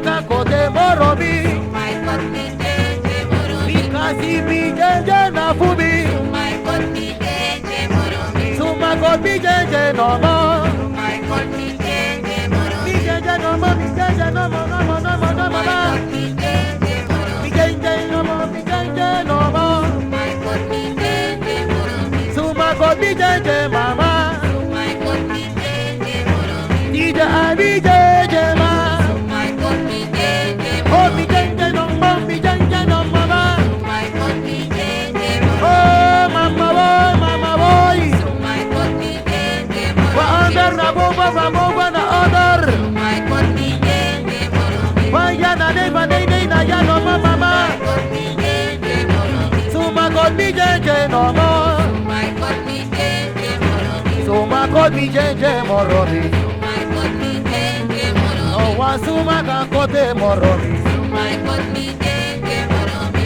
maka kote morobi. My God, me jeje morobi. Mikasi mi jeje na fubi. My God, me jeje morobi. Suma God mi jeje no mo. My God, me jeje morobi. Mi jeje no mo, mi jeje no mo, no mo, no mo, no mo. My God, me jeje morobi. Mi jeje no mo, mi jeje no mo. My God, me jeje morobi. Suma God mi jeje mama. My God, me jeje morobi. Dija abi jeje ma. My God, me jeje Oh morobi. mi jeje no mo, mi jeje no mama. My God, me jeje morobi. Oh mama boy, mama boy. My God, me jeje Wa morobi. under na boba na other. My God, me jeje morobi. Wa ya na nei na ya no mama. My God, me jeje morobi. Suma God mi jeje no mo. My God, me jeje morobi. Suma God mi jeje morobi. My God, me jeje morobi. No wa suma ka kote morobi. My God, me jeje morobi.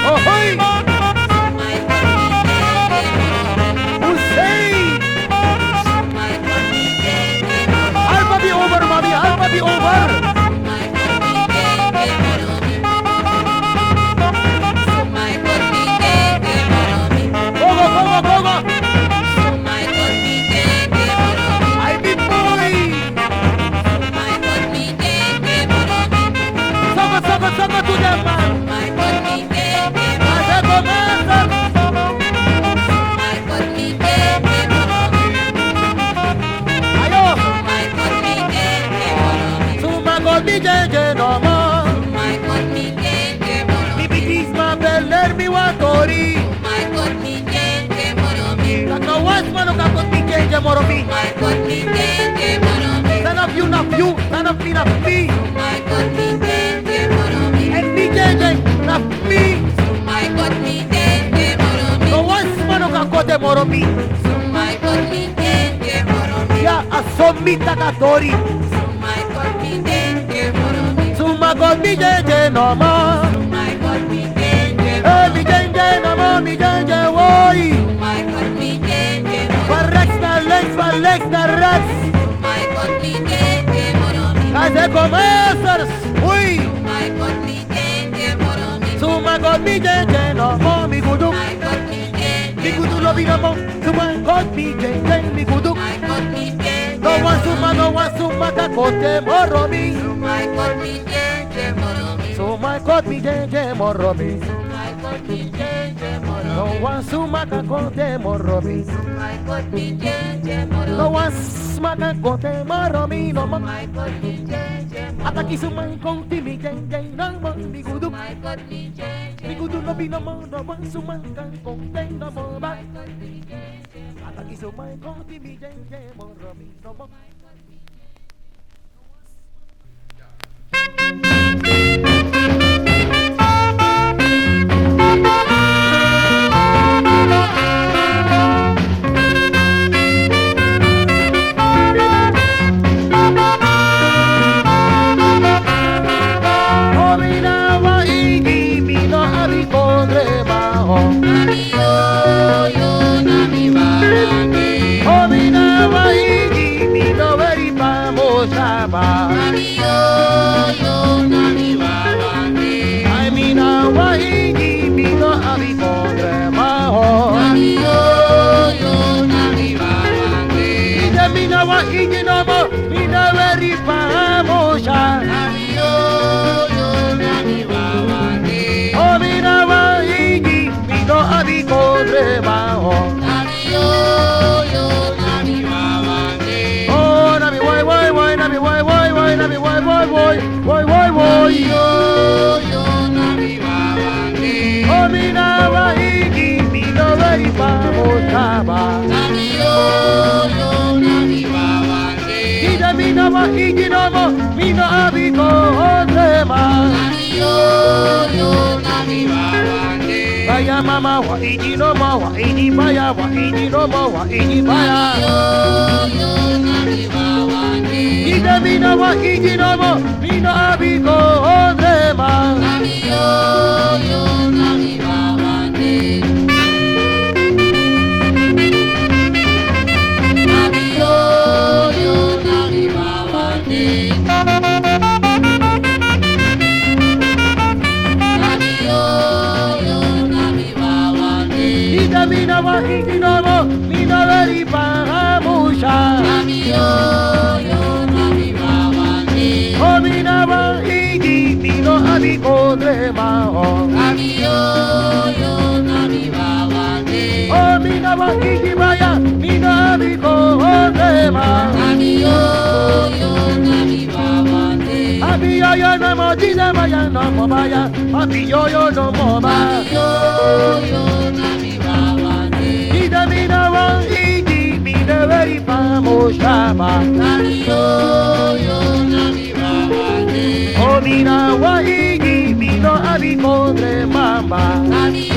Oh hoy, My God, me jeje morobi. Hussein. My God, me jeje morobi. Alpha be over, mommy. Alpha be over. My God, me jeje morobi. My God, me jeje morobi. Go go go go go go. My God, me jeje morobi. I be boy. My God, me jeje morobi. Soko to them man. My God, me jeje I say go master. My God, me jeje morobi. Ayo. My God, me jeje morobi. Suma God mi jeje no mo. My God, me jeje morobi. Mi bigis ma beller mi wa tori. My God, me jeje morobi. Kaka was mano ka God mi jeje morobi. My God, me jeje morobi. None of you, not you. None of me, not me. My God, me jeje morobi. And me jeje, not me. My God, me jeje morobi. No was mano ka kote morobi. My God, me jeje morobi. Ya asomita ka tori. My God, me jeje morobi. Suma God mi jeje no mo. My God, me jeje Eh mi jeje no mo, mi jeje woi. My God, me jeje morobi. For Rex na Rex. My God, me jeje morobi. Kase commercials. Ui. My God, me jeje morobi. Suma God mi jeje no mo, mi gudu. My God, me Mi jeje gudu lo no mo. Suma God mi jeje, mi gudu. My God, me jeje No one suma ka kote morobi. My God, me jeje morobi. So my God mi jeje morobi. My God, me jeje morobi. No one suma ka kote morobi. My God, me jeje No morobi. one suma ka kote morobi no mo. My God, me jeje morobi. Ataki suma konti mi jeje no mo mi gudu. My God, me jeje Mi gudu lo no mo no one suma ka kote no mo ba. My God, me jeje Ataki suma konti mi jeje morobi no mo. Omina wa igi mi no abi kondre maho. Nami yo yo nami barani. Omina wa igi mi no veri pamosa. Baya mama wa iji no ma wa iji baya wa iji no ma wa iji baya. Ida mina wa iji no mo mina abiko odrema. abi kodre ma o. Nami yo yo nami babande. Oh mina wa iji baya, mina abi kodre ma. Nami yo yo nami babande. Abi yo yo no mo jina baya no mo baya. Abi yo yo no mo ba. Nami yo yo nami babande. Ida mina wa iji mina veri pa mo shama. Nami yo yo nami babande. Oh mina wa iji mina abi kodre mamba. Nami